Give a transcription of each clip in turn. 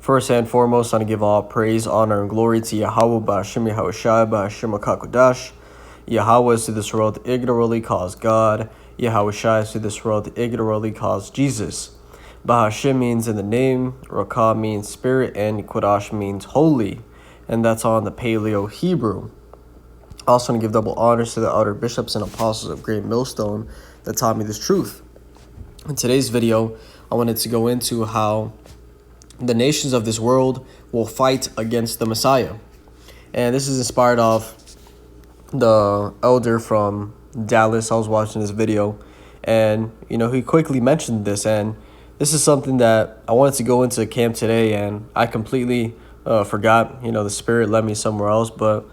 First and foremost, I want to give all praise, honor, and glory to Yahweh, Ba'ashem Yahushai, Ba'ashem HaKakodash. Yahweh is to this world ignorantly calls God. Yahushai is to this world ignorantly calls Jesus. Ba'ashem means in the name, Rakah means spirit, and Kodash means holy. And that's all in the Paleo Hebrew. I also want to give double honors to the elder bishops and apostles of Great Millstone that taught me this truth. In today's video, I wanted to go into how the nations of this world will fight against the Messiah. And this is inspired off the elder from Dallas. I was watching this video, and he quickly mentioned this, and this is something that I wanted to go into camp today, and I completely forgot. The Spirit led me somewhere else, but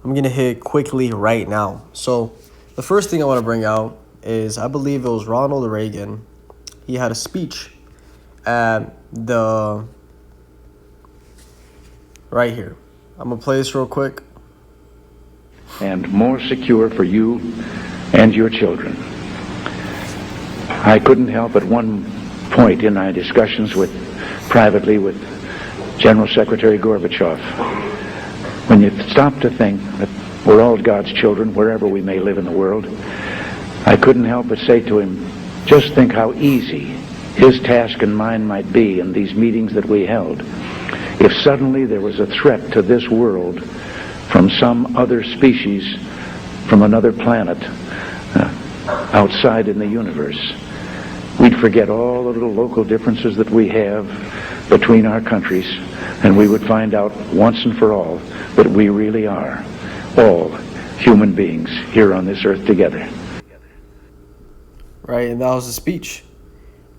I'm gonna hit quickly right now. So the first thing I want to bring out is, I believe it was Ronald Reagan. He had a speech at the right here. I'm gonna play this real quick. And more secure for you and your children. I couldn't help at one point in my discussions privately with General Secretary Gorbachev, when you stop to think that we're all God's children wherever we may live in the world, I couldn't help but say to him, just think how easy his task and mine might be in these meetings that we held if suddenly there was a threat to this world from some other species, from another planet, outside in the universe. We'd forget all the little local differences that we have between our countries, and we would find out once and for all that we really are all human beings here on this earth together. Right, and that was the speech.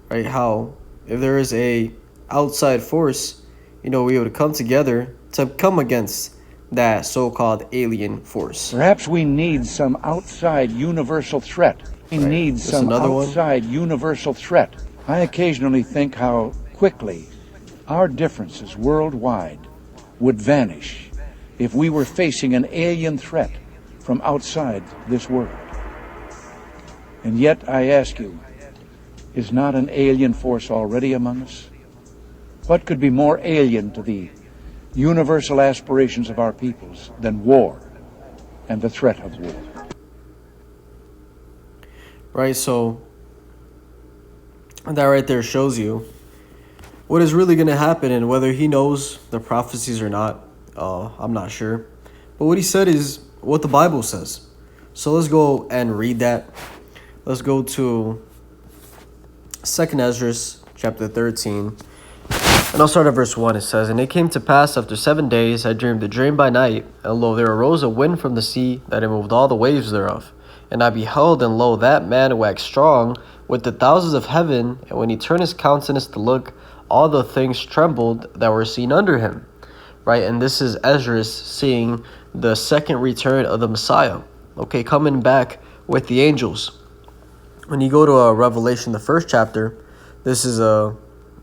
Right, how if there is a outside force, we would come together to come against that so-called alien force. Perhaps we need some outside universal threat. We need some outside universal threat. I occasionally think how quickly our differences worldwide would vanish if we were facing an alien threat from outside this world. And yet, I ask you, is not an alien force already among us? What could be more alien to the universal aspirations of our peoples than war and the threat of war? Right, so that right there shows you what is really going to happen, and whether he knows the prophecies or not, I'm not sure. But what he said is what the Bible says. So let's go and read that. Let's go to 2nd Ezra chapter 13. And I'll start at verse 1. It says, And it came to pass after 7 days, I dreamed a dream by night, and lo, there arose a wind from the sea, that it moved all the waves thereof. And I beheld, and lo, that man waxed strong with the thousands of heaven, and when he turned his countenance to look, all the things trembled that were seen under him. Right, and this is Ezra seeing the second return of the Messiah. Okay, coming back with the angels. When you go to Revelation, the 1st chapter, this is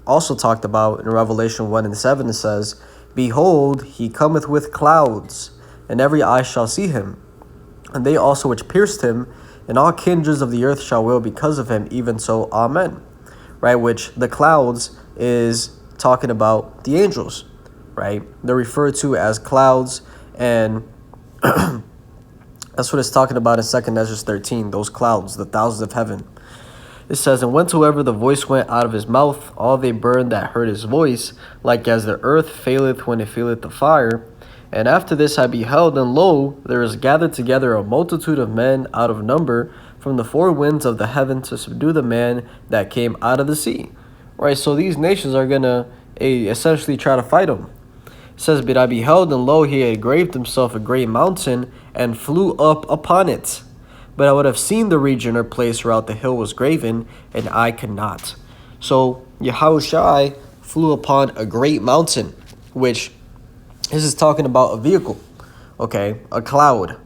also talked about in Revelation 1:7. It says, Behold, he cometh with clouds, and every eye shall see him, and they also which pierced him, and all kindreds of the earth shall wail because of him, even so, Amen. Right, which the clouds is talking about the angels, right? They're referred to as clouds, and that's what it's talking about in 2nd Ezra 13, those clouds, the thousands of heaven. It says, And whensoever the voice went out of his mouth, all they burned that heard his voice, like as the earth faileth when it feeleth the fire. And after this I beheld, and lo, there is gathered together a multitude of men out of number from the four winds of the heaven to subdue the man that came out of the sea. Right, so these nations are going to essentially try to fight him. It says, But I beheld, and lo, he had graved himself a great mountain, and flew up upon it. But I would have seen the region or place whereout the hill was graven, and I could not. So Yahushai flew upon a great mountain, which this is talking about a vehicle, okay, a cloud.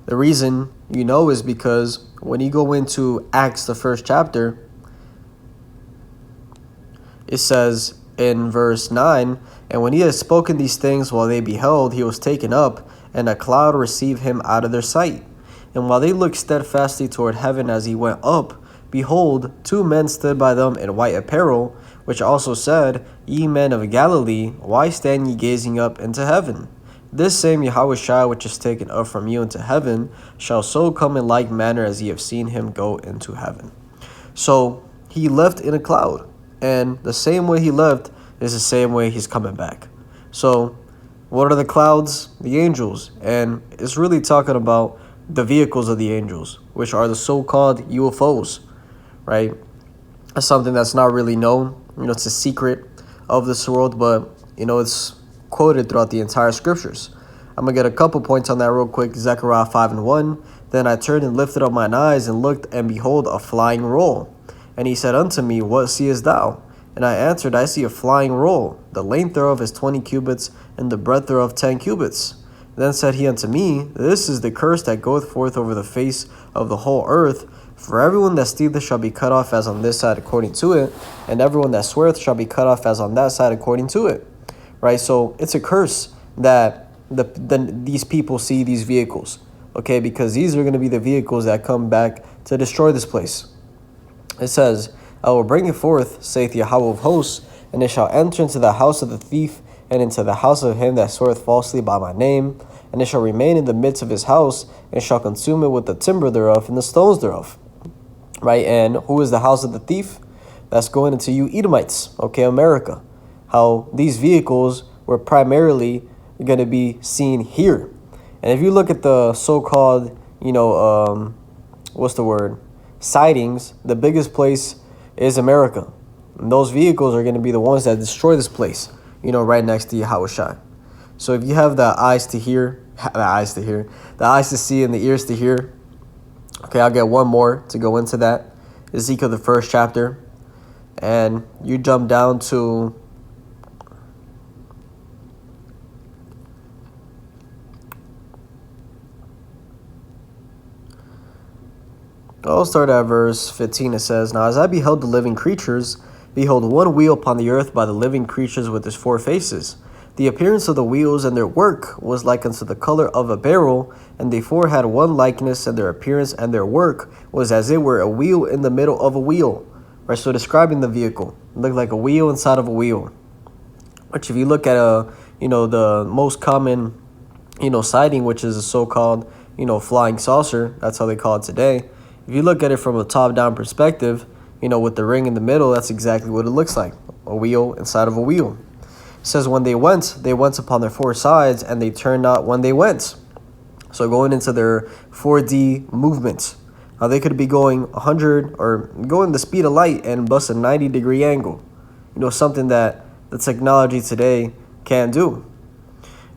The reason is because when you go into Acts, the 1st chapter, it says in verse 9, And when he had spoken these things while they beheld, he was taken up, and a cloud received him out of their sight. And while they looked steadfastly toward heaven as he went up, behold, 2 men stood by them in white apparel, which also said, Ye men of Galilee, why stand ye gazing up into heaven? This same Yahushua which is taken up from you into heaven shall so come in like manner as ye have seen him go into heaven. So he left in a cloud, and the same way he left is the same way he's coming back. So what are the clouds? The angels. And it's really talking about the vehicles of the angels, which are the so-called UFOs, right? That's something that's not really known. It's a secret of this world, but, it's quoted throughout the entire scriptures. I'm going to get a couple points on that real quick. Zechariah 5:1. Then I turned and lifted up mine eyes and looked, and behold, a flying roll. And he said unto me, What seest thou? And I answered, I see a flying roll. The length thereof is 20 cubits, and the breadth thereof 10 cubits. Then said he unto me, This is the curse that goeth forth over the face of the whole earth. For everyone that stealeth shall be cut off as on this side according to it, and everyone that sweareth shall be cut off as on that side according to it. Right? So it's a curse that these people see these vehicles. Okay, because these are going to be the vehicles that come back to destroy this place. It says, I will bring it forth, saith Yahweh of hosts, and it shall enter into the house of the thief, and into the house of him that sweareth falsely by my name, and it shall remain in the midst of his house, and shall consume it with the timber thereof and the stones thereof. Right? And who is the house of the thief? That's going into you Edomites, okay, America. How these vehicles were primarily going to be seen here. And if you look at the so-called, sightings, the biggest place is America. And those vehicles are going to be the ones that destroy this place, right next to Yahushua. So if you have the eyes to hear, the eyes to see and the ears to hear, okay, I'll get one more to go into that. Ezekiel, the 1st chapter. And you jump down to I'll start at verse 15. It says, Now as I beheld the living creatures, behold, one wheel upon the earth by the living creatures with his 4 faces. The appearance of the wheels and their work was like unto the color of a beryl, and they 4 had one likeness, and their appearance and their work was as it were a wheel in the middle of a wheel. Right, so describing the vehicle, it looked like a wheel inside of a wheel. Which if you look at the most common, sighting, which is a so-called, flying saucer, that's how they call it today. If you look at it from a top-down perspective, with the ring in the middle, that's exactly what it looks like, a wheel inside of a wheel. It says when they went upon their 4 sides, and they turned not when they went. So going into their 4D movements. Now they could be going 100 or going the speed of light and bust a 90-degree angle. Something that the technology today can't do.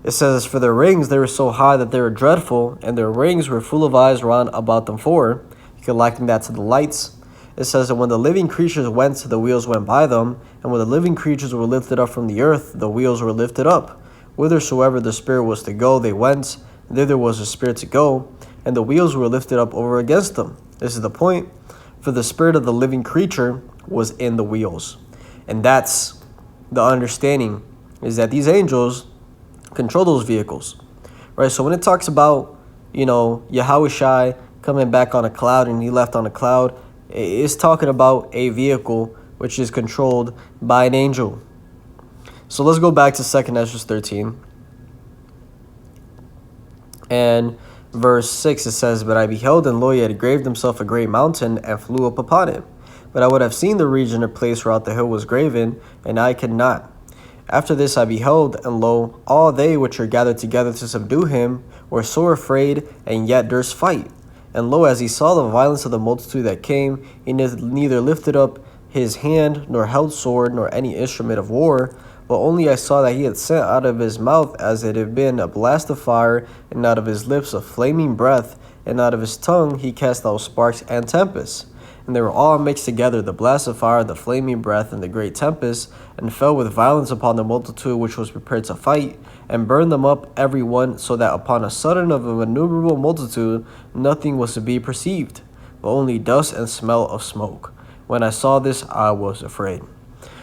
It says, For their rings, they were so high that they were dreadful, and their rings were full of eyes round about them 4. You can liken that to the lights. It says that when the living creatures went, the wheels went by them, and when the living creatures were lifted up from the earth, the wheels were lifted up. Whithersoever the spirit was to go, they went, thither was the spirit to go, and the wheels were lifted up over against them. This is the point, for the spirit of the living creature was in the wheels. And that's the understanding, is that these angels control those vehicles. Right, so when it talks about, Yahushua coming back on a cloud, and he left on a cloud, it's talking about a vehicle which is controlled by an angel. So let's go back to 2 Ezra 13. And verse 6, it says, But I beheld, and lo, he had graved himself a great mountain, and flew up upon it. But I would have seen the region or place whereout the hill was graven, and I could not. After this I beheld, and lo, all they which are gathered together to subdue him were sore afraid, and yet durst fight. And lo, as he saw the violence of the multitude that came, he neither lifted up his hand, nor held sword, nor any instrument of war, but only I saw that he had sent out of his mouth as it had been a blast of fire, and out of his lips a flaming breath, and out of his tongue he cast out sparks and tempests. And they were all mixed together, the blast of fire, the flaming breath, and the great tempest, and fell with violence upon the multitude which was prepared to fight, and burned them up every one, so that upon a sudden of an innumerable multitude nothing was to be perceived, but only dust and smell of smoke. When I saw this, I was afraid.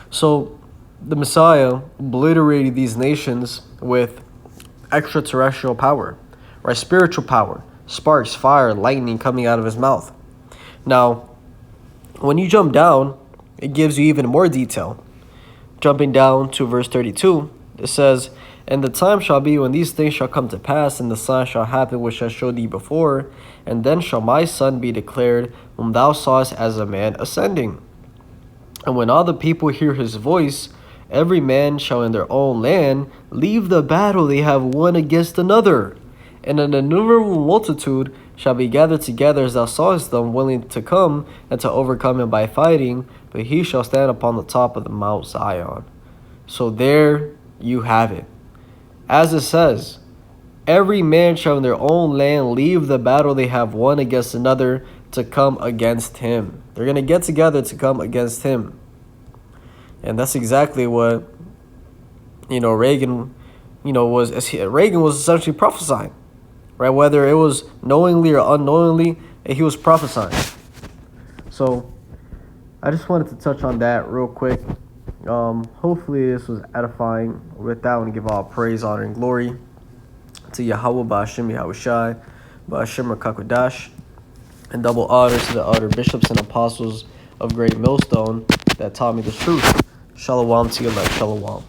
So the Messiah obliterated these nations with extraterrestrial power, right? Spiritual power, sparks, fire, lightning coming out of his mouth. Now, when you jump down, it gives you even more detail, jumping down to verse 32, it says, "And the time shall be when these things shall come to pass, and the sign shall happen which I showed thee before, and then shall my son be declared, whom thou sawest as a man ascending. And when all the people hear his voice, every man shall in their own land leave the battle they have one against another. And an innumerable multitude shall be gathered together as thou sawest them, willing to come and to overcome him by fighting, but he shall stand upon the top of the Mount Zion." So there you have it. As it says, every man shall in their own land leave the battle they have one against another to come against him. They're going to get together to come against him. And that's exactly what, Reagan, Reagan was essentially prophesying, right? Whether it was knowingly or unknowingly, he was prophesying. So I just wanted to touch on that real quick. Hopefully this was edifying. With that, I want to give all praise, honor, and glory to Yahweh Ba'Hashem Yahushai, Ba'Hashem Rakakwadash, and double honor to the other bishops and apostles of Great Millstone that taught me the truth. Shalom to you, like Shalom.